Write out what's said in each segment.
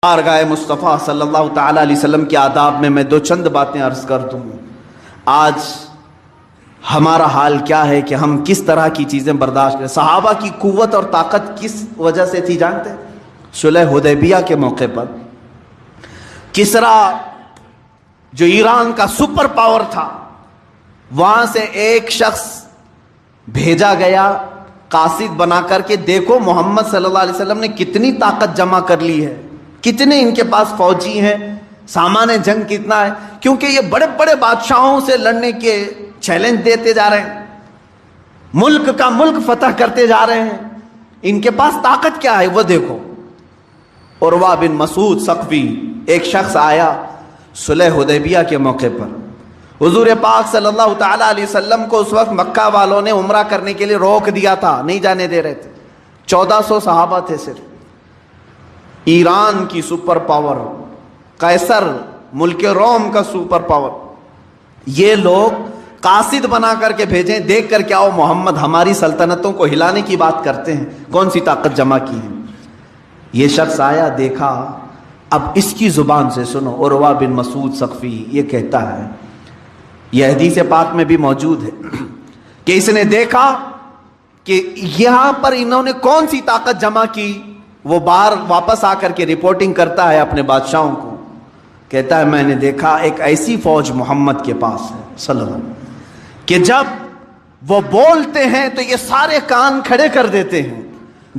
بارگاہ مصطفیٰ صلی اللہ تعالیٰ علیہ وسلم کے آداب میں دو چند باتیں عرض کر دوں۔ آج ہمارا حال کیا ہے کہ ہم کس طرح کی چیزیں برداشت کریں۔ صحابہ کی قوت اور طاقت کس وجہ سے تھی جانتے ہیں؟ صلح حدیبیہ کے موقع پر کسرا جو ایران کا سپر پاور تھا، وہاں سے ایک شخص بھیجا گیا قاصد بنا کر کے، دیکھو محمد صلی اللہ علیہ وسلم نے کتنی طاقت جمع کر لی ہے، کتنے ان کے پاس فوجی ہیں، سامان جنگ کتنا ہے، کیونکہ یہ بڑے بڑے بادشاہوں سے لڑنے کے چیلنج دیتے جا رہے ہیں، ملک کا ملک فتح کرتے جا رہے ہیں، ان کے پاس طاقت کیا ہے وہ دیکھو۔ عروہ بن مسعود ثقفی ایک شخص آیا صلح حدیبیہ کے موقع پر، حضور پاک صلی اللہ تعالیٰ علیہ وسلم کو اس وقت مکہ والوں نے عمرہ کرنے کے لیے روک دیا تھا، نہیں جانے دے رہے تھے، 1400 صحابہ تھے صرف۔ ایران کی سپر پاور، قیصر ملک روم کا سپر پاور، یہ لوگ قاصد بنا کر کے بھیجیں، دیکھ کر کے آؤ محمد ہماری سلطنتوں کو ہلانے کی بات کرتے ہیں، کون سی طاقت جمع کی ہے۔ یہ شخص آیا، دیکھا، اب اس کی زبان سے سنو۔ عروہ بن مسعود ثقفی یہ کہتا ہے، یہ حدیث پاک میں بھی موجود ہے کہ اس نے دیکھا کہ یہاں پر انہوں نے کون سی طاقت جمع کی، وہ بار واپس آ کر کے رپورٹنگ کرتا ہے اپنے بادشاہوں کو، کہتا ہے میں نے دیکھا ایک ایسی فوج محمد کے پاس ہے صلی اللہ علیہ وسلم کہ جب وہ بولتے ہیں تو یہ سارے کان کھڑے کر دیتے ہیں،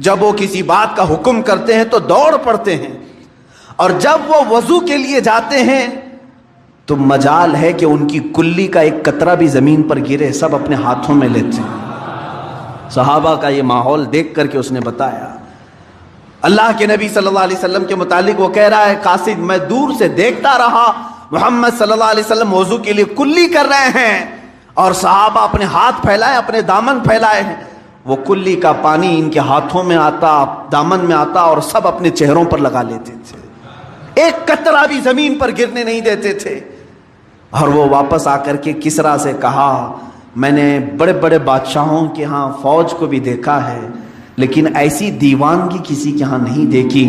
جب وہ کسی بات کا حکم کرتے ہیں تو دوڑ پڑتے ہیں، اور جب وہ وضو کے لیے جاتے ہیں تو مجال ہے کہ ان کی کلی کا ایک قطرہ بھی زمین پر گرے، سب اپنے ہاتھوں میں لیتے ہیں۔ صحابہ کا یہ ماحول دیکھ کر کے اس نے بتایا، اللہ کے نبی صلی اللہ علیہ وسلم کے متعلق وہ کہہ رہا ہے، قاصد میں دور سے دیکھتا رہا، محمد صلی اللہ علیہ وسلم وضو کے لیے کلی کر رہے ہیں اور صحابہ اپنے ہاتھ پھیلائے، اپنے دامن پھیلائے ہیں، وہ کلی کا پانی ان کے ہاتھوں میں آتا، دامن میں آتا، اور سب اپنے چہروں پر لگا لیتے تھے، ایک قطرہ بھی زمین پر گرنے نہیں دیتے تھے۔ اور وہ واپس آ کر کے کسرا سے کہا، میں نے بڑے بڑے بادشاہوں کے ہاں فوج کو بھی دیکھا ہے لیکن ایسی دیوانگی کسی کے ہاں نہیں دیکھی۔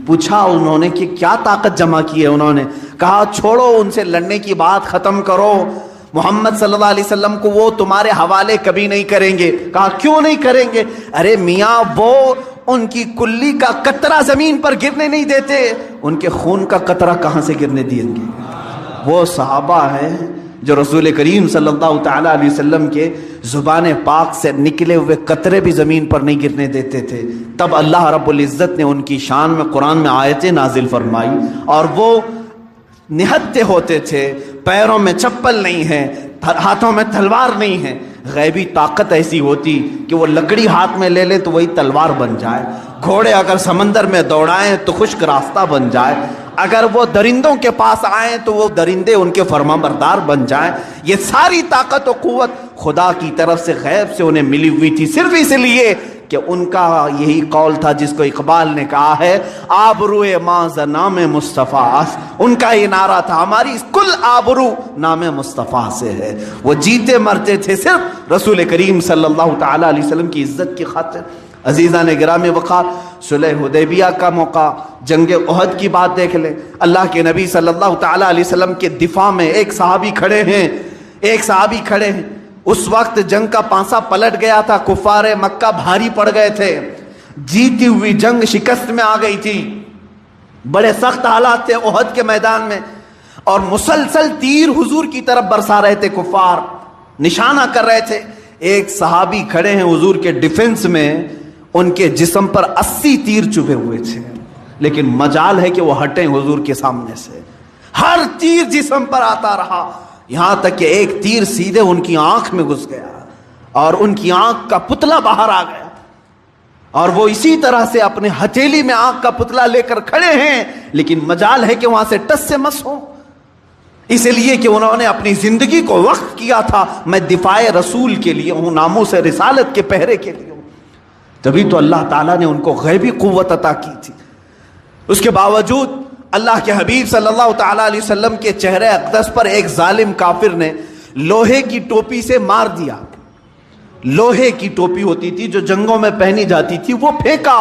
پوچھا انہوں نے کہ کیا طاقت جمع کی ہے، انہوں نے کہا چھوڑو ان سے لڑنے کی بات ختم کرو، محمد صلی اللہ علیہ وسلم کو وہ تمہارے حوالے کبھی نہیں کریں گے۔ کہا کیوں نہیں کریں گے؟ ارے میاں وہ ان کی کلی کا قطرہ زمین پر گرنے نہیں دیتے، ان کے خون کا قطرہ کہاں سے گرنے دیں گے؟ وہ صحابہ ہیں جو رسول کریم صلی اللہ تعالیٰ علیہ وسلم کے زبان پاک سے نکلے ہوئے قطرے بھی زمین پر نہیں گرنے دیتے تھے۔ تب اللہ رب العزت نے ان کی شان میں قرآن میں آیتیں نازل فرمائی، اور وہ نہتے ہوتے تھے، پیروں میں چپل نہیں ہے، ہاتھوں میں تلوار نہیں ہے۔ غیبی طاقت ایسی ہوتی کہ وہ لکڑی ہاتھ میں لے لے تو وہی تلوار بن جائے، گھوڑے اگر سمندر میں دوڑائیں تو خشک راستہ بن جائے، اگر وہ درندوں کے پاس آئیں تو وہ درندے ان کے فرمانبردار بن جائیں۔ یہ ساری طاقت و قوت خدا کی طرف سے غیب سے انہیں ملی ہوئی تھی، صرف اس لیے کہ ان کا یہی قول تھا جس کو اقبال نے کہا ہے، آبروئے ماں نام مصطفیٰ، ان کا یہ نعرہ تھا ہماری کل آبرو نام مصطفیٰ سے ہے۔ وہ جیتے مرتے تھے صرف رسول کریم صلی اللہ تعالیٰ علیہ وسلم کی عزت کی خاطر۔ عزیزان گرامی وقار، صلح حدیبیہ کا موقع، جنگ احد کی بات دیکھ لیں، اللہ کے نبی صلی اللہ تعالیٰ علیہ وسلم کے دفاع میں ایک صحابی کھڑے ہیں، اس وقت جنگ کا پانسا پلٹ گیا تھا، کفار مکہ بھاری پڑ گئے تھے، جیتی ہوئی جنگ شکست میں آ گئی تھی، بڑے سخت حالات تھے احد کے میدان میں، اور مسلسل تیر حضور کی طرف برسا رہے تھے، کفار نشانہ کر رہے تھے۔ ایک صحابی کھڑے ہیں حضور کے ڈیفنس میں، ان کے جسم پر 80 تیر چبھے ہوئے تھے، لیکن مجال ہے کہ وہ ہٹیں حضور کے سامنے سے، ہر تیر جسم پر آتا رہا، یہاں تک کہ ایک تیر سیدھے ان کی آنکھ میں گھس گیا اور ان کی آنکھ کا پتلا باہر آ گیا، اور وہ اسی طرح سے اپنے ہتھیلی میں آنکھ کا پتلا لے کر کھڑے ہیں، لیکن مجال ہے کہ وہاں سے ٹس سے مس ہو، اس لیے کہ انہوں نے اپنی زندگی کو وقف کیا تھا، میں دفاع رسول کے لیے ہوں، ناموس رسالت کے پہرے کے لیے ہوں۔ تبھی تو اللہ تعالیٰ نے ان کو غیبی قوت عطا کی تھی۔ اس کے باوجود اللہ کے حبیب صلی اللہ تعالیٰ علیہ وسلم کے چہرے اقدس پر ایک ظالم کافر نے لوہے کی ٹوپی سے مار دیا۔ لوہے کی ٹوپی ہوتی تھی جو جنگوں میں پہنی جاتی تھی، وہ پھینکا،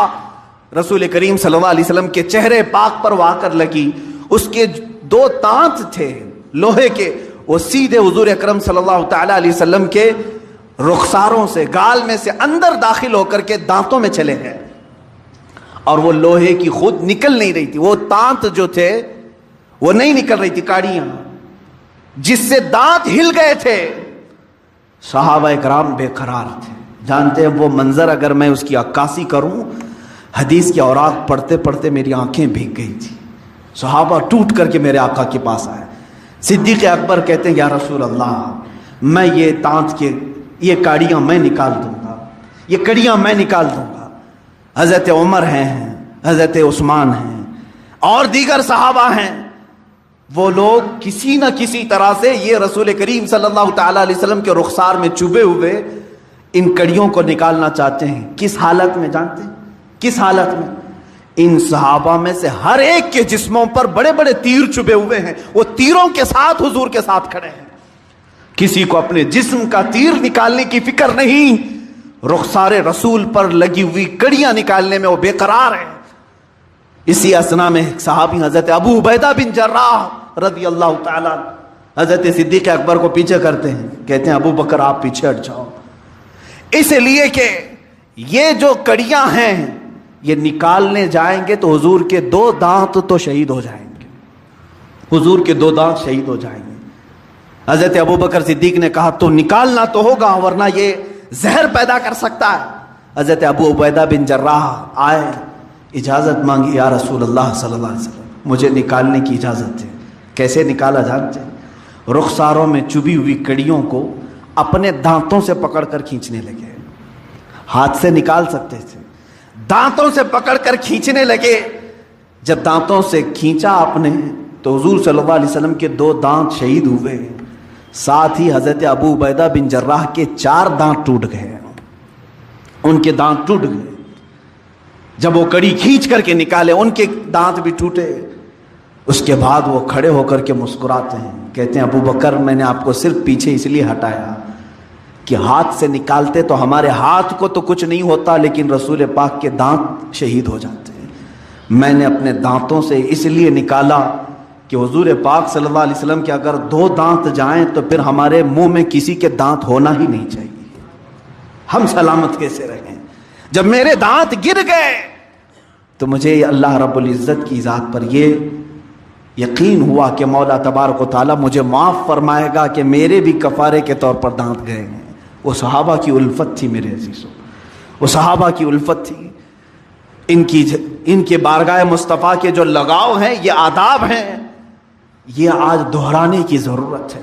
رسول کریم صلی اللہ علیہ وسلم کے چہرے پاک پر وہ آ کر لگی. اس کے 2 دانت تھے لوہے کے, وہ سیدھے حضور اکرم صلی اللہ تعالی علیہ وسلم کے رخساروں سے, گال میں سے اندر داخل ہو کر کے دانتوں میں چلے گئے, اور وہ لوہے کی خود نکل نہیں رہی تھی. وہ دانت جو تھے وہ نہیں نکل رہی تھی, کاڑیاں جس سے دانت ہل گئے تھے. صحابہ اکرام بے قرار تھے. جانتے ہیں وہ منظر اگر میں اس کی عکاسی کروں, حدیث کی اوراق پڑھتے پڑھتے میری آنکھیں بھیگ گئی تھی. صحابہ ٹوٹ کر کے میرے آقا کے پاس آئے. صدیق اکبر کہتے ہیں یا رسول اللہ, میں یہ دانت کے یہ کاڑیاں میں نکال دوں گا, یہ کڑیاں میں نکال دوں گا. حضرت عمر ہیں, حضرت عثمان ہیں, اور دیگر صحابہ ہیں. وہ لوگ کسی نہ کسی طرح سے یہ رسول کریم صلی اللہ تعالی علیہ وسلم کے رخسار میں چبھے ہوئے ان کڑیوں کو نکالنا چاہتے ہیں. کس حالت میں جانتے ہیں؟ کس حالت میں؟ ان صحابہ میں سے ہر ایک کے جسموں پر بڑے بڑے تیر چبھے ہوئے ہیں. وہ تیروں کے ساتھ حضور کے ساتھ کھڑے ہیں. کسی کو اپنے جسم کا تیر نکالنے کی فکر نہیں, رخسار رسول پر لگی ہوئی کڑیاں نکالنے میں وہ بے قرار ہیں. اسی اسنا میں ایک صحابی حضرت ابو عبیدہ بن جراح رضی اللہ تعالیٰ حضرت صدیق اکبر کو پیچھے کرتے ہیں, کہتے ہیں ابو بکر آپ پیچھے ہٹ جاؤ, اس لیے کہ یہ جو کڑیاں ہیں یہ نکالنے جائیں گے تو حضور کے 2 دانت تو شہید ہو جائیں گے, حضور کے 2 دانت شہید ہو جائیں گے. حضرت ابو بکر صدیق نے کہا تو نکالنا تو ہوگا ورنہ یہ زہر پیدا کر سکتا ہے. حضرت ابو عبیدہ بن جراح آئے, اجازت مانگی, یا رسول اللہ صلی اللہ علیہ وسلم مجھے نکالنے کی اجازت ہے. کیسے نکالا جانتے ہیں؟ رخساروں میں چبھی ہوئی کڑیوں کو اپنے دانتوں سے پکڑ کر کھینچنے لگے. ہاتھ سے نکال سکتے تھے, دانتوں سے پکڑ کر کھینچنے لگے. جب دانتوں سے کھینچا آپ نے تو حضور صلی اللہ علیہ وسلم کے 2 دانت شہید ہوئے, ساتھ ہی حضرت ابو عبیدہ بن جراح کے 4 دانت ٹوٹ گئے, ان کے دانت ٹوٹ گئے. جب وہ کڑی کھینچ کر کے نکالے ان کے دانت بھی ٹوٹے. اس کے بعد وہ کھڑے ہو کر کے مسکراتے ہیں, کہتے ہیں ابو بکر میں نے آپ کو صرف پیچھے اس لیے ہٹایا کہ ہاتھ سے نکالتے تو ہمارے ہاتھ کو تو کچھ نہیں ہوتا لیکن رسول پاک کے دانت شہید ہو جاتے ہیں. میں نے اپنے دانتوں سے اس لیے نکالا کہ حضور پاک صلی اللہ علیہ وسلم کے اگر 2 دانت جائیں تو پھر ہمارے منہ میں کسی کے دانت ہونا ہی نہیں چاہیے, ہم سلامت کیسے رہیں. جب میرے دانت گر گئے تو مجھے اللہ رب العزت کی ذات پر یہ یقین ہوا کہ مولا تبارک و تعالیٰ مجھے معاف فرمائے گا کہ میرے بھی کفارے کے طور پر دانت گئے ہیں. وہ صحابہ کی الفت تھی میرے عزیزوں, وہ صحابہ کی الفت تھی. ان کے بارگاہ مصطفیٰ کے جو لگاؤ ہیں, یہ آداب ہیں, یہ آج دہرانے کی ضرورت ہے.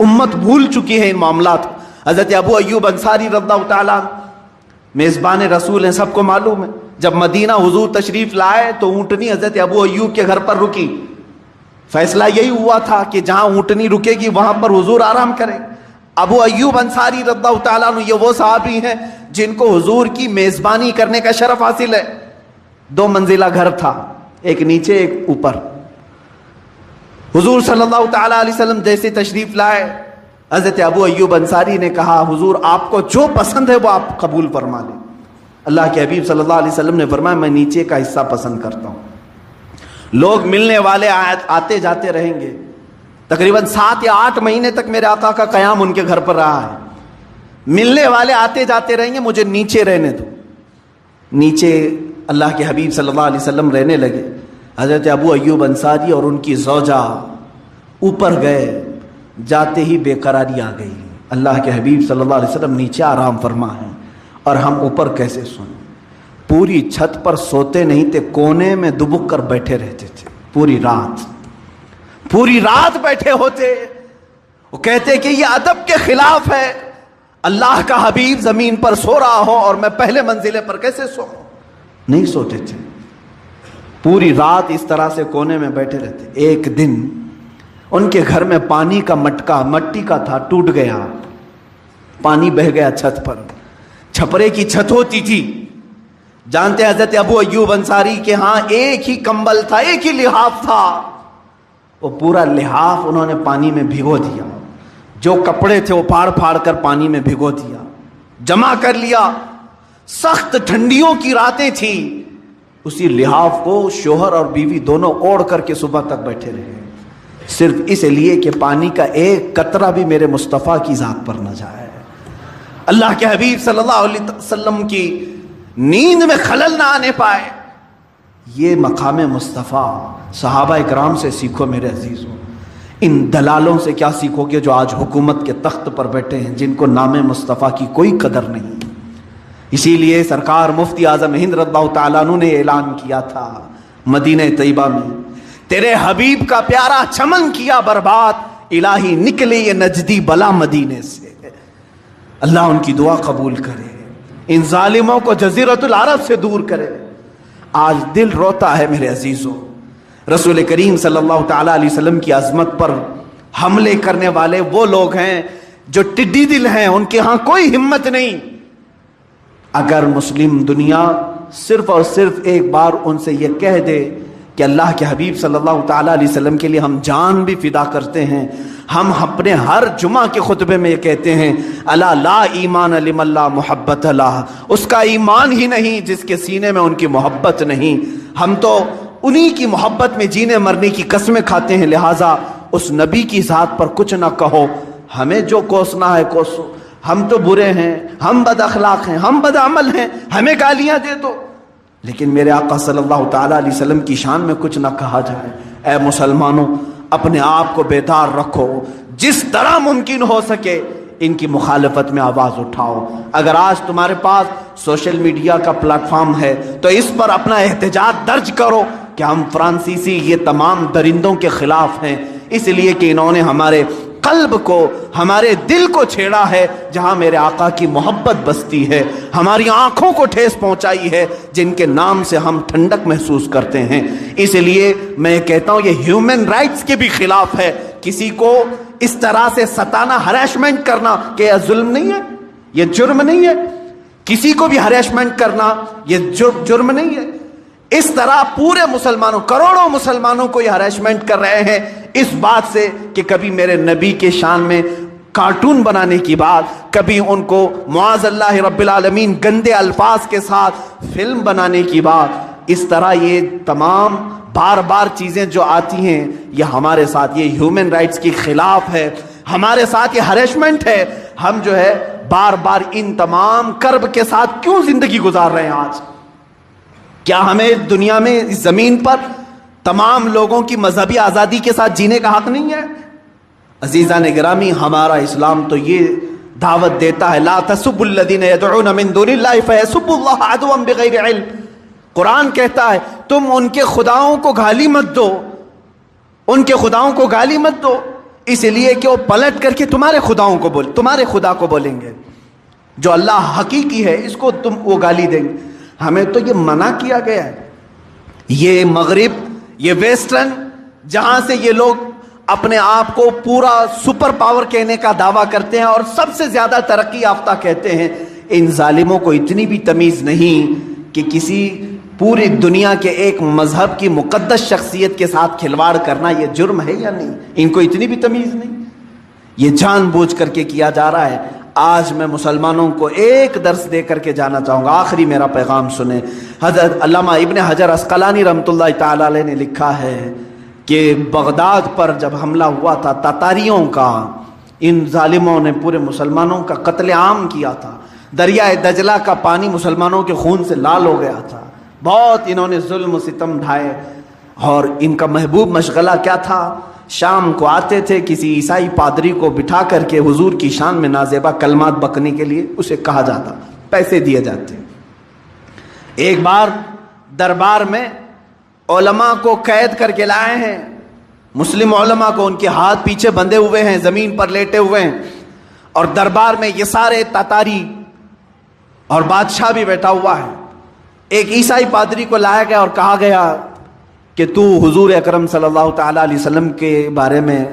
امت بھول چکی ہے ان معاملات. حضرت ابو ایوب انصاری رضی اللہ تعالیٰ میزبان رسول ہیں, سب کو معلوم ہے. جب مدینہ حضور تشریف لائے تو اونٹنی حضرت ابو ایوب کے گھر پر رکی. فیصلہ یہی ہوا تھا کہ جہاں اونٹنی رکے گی وہاں پر حضور آرام کریں. ابو ایوب انصاری رضی اللہ تعالیٰ عنہ یہ وہ صحابی ہیں جن کو حضور کی میزبانی کرنے کا شرف حاصل ہے. 2 منزلہ گھر تھا, ایک نیچے ایک اوپر. حضور صلی اللہ تعالیٰ علیہ وسلم جیسے تشریف لائے, حضرت ابو ایوب انصاری نے کہا حضور آپ کو جو پسند ہے وہ آپ قبول فرما لیں. اللہ کے حبیب صلی اللہ علیہ وسلم نے فرمایا میں نیچے کا حصہ پسند کرتا ہوں. لوگ ملنے والے آتے جاتے رہیں گے. تقریباً 7 یا 8 مہینے تک میرے آقا کا قیام ان کے گھر پر رہا ہے. ملنے والے آتے جاتے رہیں گے, مجھے نیچے رہنے دو. نیچے اللہ کے حبیب صلی اللہ علیہ وسلم رہنے لگے. حضرت ابو ایوب انصاری اور ان کی زوجہ اوپر گئے, جاتے ہی بے قراری آ گئی. اللہ کے حبیب صلی اللہ علیہ وسلم نیچے آرام فرما ہیں اور ہم اوپر کیسے سوئیں. پوری چھت پر سوتے نہیں تھے, کونے میں دبک کر بیٹھے رہتے تھے. پوری رات بیٹھے ہوتے. وہ کہتے کہ یہ ادب کے خلاف ہے, اللہ کا حبیب زمین پر سو رہا ہو اور میں پہلے منزلے پر کیسے سوؤں. نہیں سوتے تھے, پوری رات اس طرح سے کونے میں بیٹھے رہتے. ایک دن ان کے گھر میں پانی کا مٹکا مٹی کا تھا, ٹوٹ گیا, پانی بہہ گیا چھت پر. چھپرے کی چھت ہوتی تھی. جانتے حضرت ابو ایوب انصاری کے ہاں ایک ہی کمبل تھا, ایک ہی لحاف تھا. وہ پورا لحاف انہوں نے پانی میں بھگو دیا. جو کپڑے تھے وہ پھاڑ پھاڑ کر پانی میں بھگو دیا, جمع کر لیا. سخت ٹھنڈیوں کی راتیں تھیں, اسی لحاف کو شوہر اور بیوی دونوں اوڑھ کر کے صبح تک بیٹھے رہے، صرف اس لیے کہ پانی کا ایک قطرہ بھی میرے مصطفیٰ کی ذات پر نہ جائے، اللہ کے حبیب صلی اللہ علیہ وسلم کی نیند میں خلل نہ آنے پائے۔ یہ مقام مصطفیٰ صحابہ اکرام سے سیکھو میرے عزیزوں، ان دلالوں سے کیا سیکھو گے جو آج حکومت کے تخت پر بیٹھے ہیں، جن کو نام مصطفیٰ کی کوئی قدر نہیں۔ اسی لیے سرکار مفتی اعظم ہند رضی اللہ تعالیٰ عنہ نے اعلان کیا تھا مدینہ طیبہ میں، تیرے حبیب کا پیارا چمن کیا برباد، الہی نکلے یہ نجدی بلا مدینے سے۔ اللہ ان کی دعا قبول کرے، ان ظالموں کو جزیرۃ العرب سے دور کرے۔ آج دل روتا ہے میرے عزیزوں، رسول کریم صلی اللہ تعالیٰ علیہ وسلم کی عظمت پر حملے کرنے والے وہ لوگ ہیں جو ٹڈی دل ہیں، ان کے ہاں کوئی ہمت نہیں۔ اگر مسلم دنیا صرف اور صرف ایک بار ان سے یہ کہہ دے کہ اللہ کے حبیب صلی اللہ تعالیٰ علیہ وسلم کے لیے ہم جان بھی فدا کرتے ہیں، ہم اپنے ہر جمعہ کے خطبے میں یہ کہتے ہیں الا لا ایمان لمن لا محبت لہ، اس کا ایمان ہی نہیں جس کے سینے میں ان کی محبت نہیں۔ ہم تو انہی کی محبت میں جینے مرنے کی قسمیں کھاتے ہیں، لہٰذا اس نبی کی ذات پر کچھ نہ کہو، ہمیں جو کوسنا ہے کوسو، ہم تو برے ہیں، ہم بد اخلاق ہیں، ہم بد عمل ہیں، ہمیں گالیاں دے دو، لیکن میرے آقا صلی اللہ تعالیٰ علیہ وسلم کی شان میں کچھ نہ کہا جائے۔ اے مسلمانوں، اپنے آپ کو بیدار رکھو، جس طرح ممکن ہو سکے ان کی مخالفت میں آواز اٹھاؤ۔ اگر آج تمہارے پاس سوشل میڈیا کا پلیٹ فارم ہے تو اس پر اپنا احتجاج درج کرو کہ ہم فرانسیسی یہ تمام درندوں کے خلاف ہیں، اس لیے کہ انہوں نے ہمارے قلب کو، ہمارے دل کو چھیڑا ہے جہاں میرے آقا کی محبت بستی ہے، ہماری آنکھوں کو ٹھیس پہنچائی ہے جن کے نام سے ہم ٹھنڈک محسوس کرتے ہیں۔ اس لیے میں کہتا ہوں یہ ہیومن رائٹس کے بھی خلاف ہے، کسی کو اس طرح سے ستانا، ہریسمنٹ کرنا، کہ یہ ظلم نہیں ہے، یہ جرم نہیں ہے، کسی کو بھی ہریسمنٹ کرنا یہ جرم نہیں ہے۔ اس طرح پورے مسلمانوں، کروڑوں مسلمانوں کو یہ ہریسمنٹ کر رہے ہیں اس بات سے کہ کبھی میرے نبی کے شان میں کارٹون بنانے کی بات، کبھی ان کو معاذ اللہ رب العالمین گندے الفاظ کے ساتھ فلم بنانے کی بات۔ اس طرح یہ تمام بار بار چیزیں جو آتی ہیں یہ ہمارے ساتھ، یہ ہیومن رائٹس کے خلاف ہے، ہمارے ساتھ یہ ہریسمنٹ ہے۔ ہم جو ہے بار بار ان تمام کرب کے ساتھ کیوں زندگی گزار رہے ہیں آج؟ کیا ہمیں دنیا میں اس زمین پر تمام لوگوں کی مذہبی آزادی کے ساتھ جینے کا حق نہیں ہے؟ عزیزان گرامی، ہمارا اسلام تو یہ دعوت دیتا ہے لا تسبوا الذین یدعون من دون اللہ فیسبوا اللہ عدوا بغیر علم۔ قرآن کہتا ہے تم ان کے خداؤں کو گالی مت دو، ان کے خداؤں کو گالی مت دو، اس لیے کہ وہ پلٹ کر کے تمہارے خداؤں کو تمہارے خدا کو بولیں گے، جو اللہ حقیقی ہے اس کو تم وہ گالی دیں گے۔ ہمیں تو یہ منع کیا گیا ہے۔ یہ مغرب، یہ ویسٹرن، جہاں سے یہ لوگ اپنے آپ کو پورا سپر پاور کہنے کا دعویٰ کرتے ہیں اور سب سے زیادہ ترقی یافتہ کہتے ہیں، ان ظالموں کو اتنی بھی تمیز نہیں کہ کسی پوری دنیا کے ایک مذہب کی مقدس شخصیت کے ساتھ کھلواڑ کرنا یہ جرم ہے یا نہیں، ان کو اتنی بھی تمیز نہیں۔ یہ جان بوجھ کر کے کیا جا رہا ہے۔ آج میں مسلمانوں کو ایک درس دے کر کے جانا چاہوں گا، آخری میرا پیغام سنیں۔ حضرت علامہ ابن حجر عسقلانی رحمۃ اللہ تعالی علیہ نے لکھا ہے کہ بغداد پر جب حملہ ہوا تھا تاتاریوں کا، ان ظالموں نے پورے مسلمانوں کا قتل عام کیا تھا، دریائے دجلہ کا پانی مسلمانوں کے خون سے لال ہو گیا تھا، بہت انہوں نے ظلم و ستم ڈھائے، اور ان کا محبوب مشغلہ کیا تھا؟ شام کو آتے تھے، کسی عیسائی پادری کو بٹھا کر کے حضور کی شان میں نازیبا کلمات بکنے کے لیے اسے کہا جاتا، پیسے دیے جاتے۔ ایک بار دربار میں علماء کو قید کر کے لائے ہیں، مسلم علماء کو، ان کے ہاتھ پیچھے بندھے ہوئے ہیں، زمین پر لیٹے ہوئے ہیں، اور دربار میں یہ سارے تاتاری اور بادشاہ بھی بیٹھا ہوا ہے۔ ایک عیسائی پادری کو لایا گیا اور کہا گیا کہ تو حضور اکرم صلی اللہ تعالیٰ علیہ وسلم کے بارے میں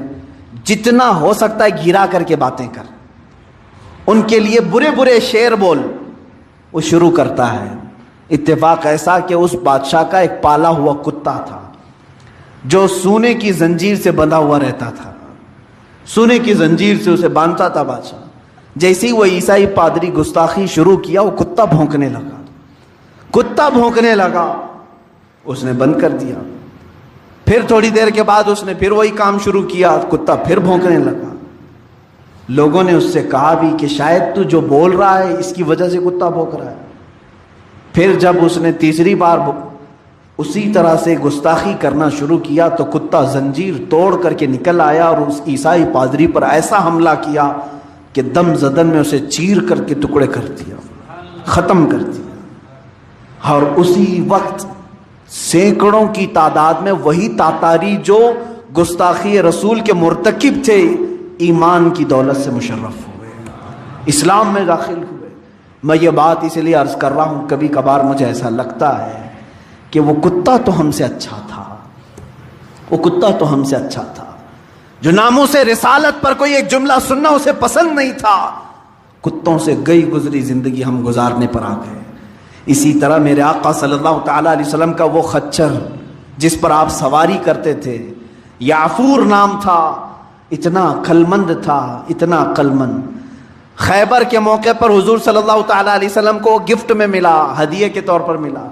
جتنا ہو سکتا ہے گرا کر کے باتیں کر، ان کے لیے برے برے شعر بول۔ وہ شروع کرتا ہے۔ اتفاق ایسا کہ اس بادشاہ کا ایک پالا ہوا کتا تھا جو سونے کی زنجیر سے بندھا ہوا رہتا تھا، سونے کی زنجیر سے اسے باندھتا تھا بادشاہ۔ جیسے ہی وہ عیسائی پادری گستاخی شروع کیا، وہ کتا بھونکنے لگا، کتا بھونکنے لگا۔ اس نے بند کر دیا. پھر تھوڑی دیر کے بعد اس نے پھر وہی کام شروع کیا, کتا پھر بھونکنے لگا. لوگوں نے اس سے کہا بھی کہ شاید تو جو بول رہا ہے اس کی وجہ سے کتا بھونک رہا ہے. پھر جب اس نے تیسری بار اسی طرح سے گستاخی کرنا شروع کیا تو کتا زنجیر توڑ کر کے نکل آیا اور اس عیسائی پادری پر ایسا حملہ کیا کہ دم زدن میں اسے چیر کر کے ٹکڑے کر دیا, ختم کر دیا. اور اسی وقت سینکڑوں کی تعداد میں وہی تاتاری جو گستاخی رسول کے مرتکب تھے ایمان کی دولت سے مشرف ہوئے, اسلام میں داخل ہوئے. میں یہ بات اس لیے عرض کر رہا ہوں, کبھی کبھار مجھے ایسا لگتا ہے کہ وہ کتا تو ہم سے اچھا تھا, وہ کتا تو ہم سے اچھا تھا جو ناموس رسالت پر کوئی ایک جملہ سننا اسے پسند نہیں تھا. کتوں سے گئی گزری زندگی ہم گزارنے پر آ گئے. اسی طرح میرے آقا صلی اللہ تعالیٰ علیہ وسلم کا وہ خچر جس پر آپ سواری کرتے تھے, یعفور نام تھا, اتنا عقلمند تھا, اتنا عقلمند. خیبر کے موقع پر حضور صلی اللہ تعالیٰ علیہ وسلم کو گفٹ میں ملا, ہدیے کے طور پر ملا.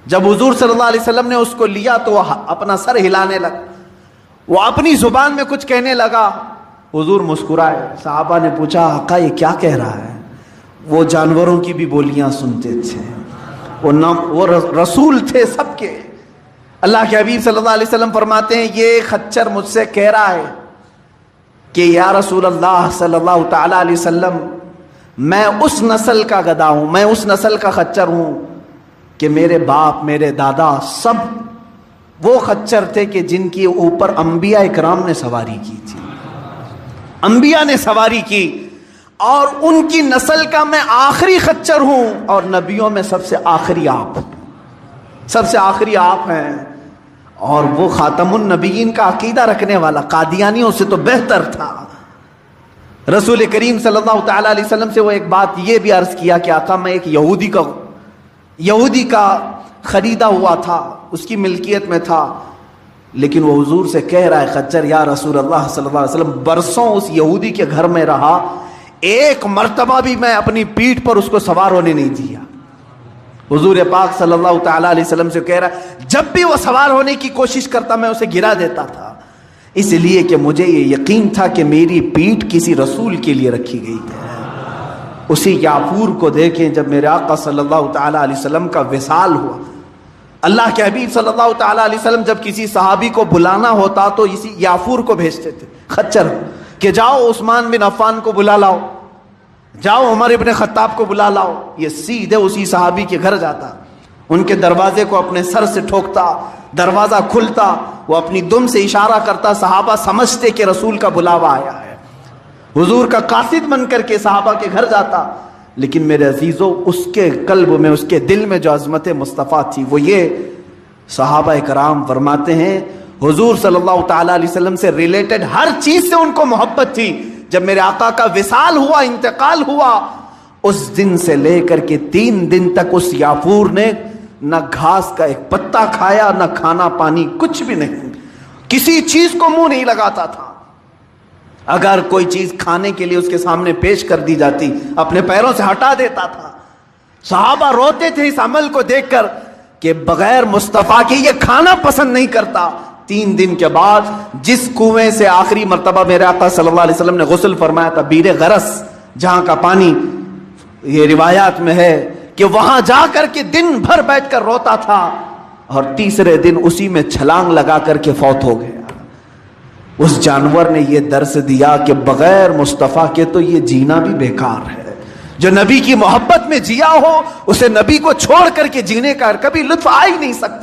جب حضور صلی اللہ علیہ وسلم نے اس کو لیا تو وہ اپنا سر ہلانے لگا, وہ اپنی زبان میں کچھ کہنے لگا. حضور مسکرائے. صحابہ نے پوچھا آقا یہ کیا کہہ رہا ہے؟ وہ جانوروں کی بھی بولیاں سنتے تھے, وہ رسول تھے سب کے. اللہ کے حبیب صلی اللہ علیہ وسلم فرماتے ہیں یہ خچر مجھ سے کہہ رہا ہے کہ یا رسول اللہ صلی اللہ تعالیٰ علیہ وسلم میں اس نسل کا گدھا ہوں, میں اس نسل کا خچر ہوں کہ میرے باپ میرے دادا سب وہ خچر تھے کہ جن کے اوپر انبیاء اکرام نے سواری کی تھی, انبیاء نے سواری کی, اور ان کی نسل کا میں آخری خچر ہوں, اور نبیوں میں سب سے آخری آپ, سب سے آخری آپ ہیں. اور وہ خاتم النبیین کا عقیدہ رکھنے والا قادیانیوں سے تو بہتر تھا. رسول کریم صلی اللہ تعالیٰ علیہ وسلم سے وہ ایک بات یہ بھی عرض کیا کہ آقا میں ایک یہودی کا خریدا ہوا تھا, اس کی ملکیت میں تھا, لیکن وہ حضور سے کہہ رہا ہے خچر یا رسول اللہ صلی اللہ علیہ وسلم برسوں اس یہودی کے گھر میں رہا, ایک مرتبہ بھی میں اپنی پیٹھ پر اس کو سوار ہونے نہیں دیا. حضور پاک صلی اللہ تعالیٰ علیہ وسلم سے کہہ رہا ہے جب بھی وہ سوار ہونے کی کوشش کرتا میں اسے گرا دیتا تھا, اس لیے کہ مجھے یہ یقین تھا کہ میری پیٹھ کسی رسول کے لیے رکھی گئی ہے. اسی یعفور کو دیکھیں جب میرے آقا صلی اللہ تعالیٰ علیہ وسلم کا وصال ہوا, اللہ کے حبیب صلی اللہ تعالیٰ علیہ وسلم جب کسی صحابی کو بلانا ہوتا تو اسی یعفور کو بھیجتے تھے خچر کہ جاؤ عثمان بن عفان کو بلا لاؤ, جاؤ عمر ابن خطاب کو بلا لاؤ. یہ سیدھے اسی صحابی کے گھر جاتا, ان کے دروازے کو اپنے سر سے ٹھوکتا, دروازہ کھلتا, وہ اپنی دم سے اشارہ کرتا, صحابہ سمجھتے کہ رسول کا بلاوا آیا ہے. حضور کا قاصد بن کر کے صحابہ کے گھر جاتا. لیکن میرے عزیزو اس کے قلب میں, اس کے دل میں جو عظمت مصطفیٰ تھی وہ یہ, صحابہ کرام فرماتے ہیں حضور صلی اللہ تعالیٰ علیہ وسلم سے ریلیٹڈ ہر چیز سے ان کو محبت تھی. جب میرے آقا کا وصال ہوا, انتقال ہوا, اس دن سے لے کر کے 3 دن تک اس یعفور نے نہ گھاس کا ایک پتا کھایا, نہ کھانا پانی, کچھ بھی نہیں, کسی چیز کو منہ نہیں لگاتا تھا. اگر کوئی چیز کھانے کے لیے اس کے سامنے پیش کر دی جاتی اپنے پیروں سے ہٹا دیتا تھا. صحابہ روتے تھے اس عمل کو دیکھ کر کہ بغیر مصطفیٰ کے یہ کھانا پسند نہیں کرتا. 3 دن کے بعد جس کنویں سے آخری مرتبہ میرے آقا صلی اللہ علیہ وسلم نے غسل فرمایا تھا, بیر غرس, جہاں کا پانی یہ روایات میں ہے کہ وہاں جا کر کے دن بھر بیٹھ کر روتا تھا, اور تیسرے دن اسی میں چھلانگ لگا کر کے فوت ہو گیا. اس جانور نے یہ درس دیا کہ بغیر مصطفیٰ کے تو یہ جینا بھی بیکار ہے. جو نبی کی محبت میں جیا ہو اسے نبی کو چھوڑ کر کے جینے کا کبھی لطف آ ہی نہیں سکتا.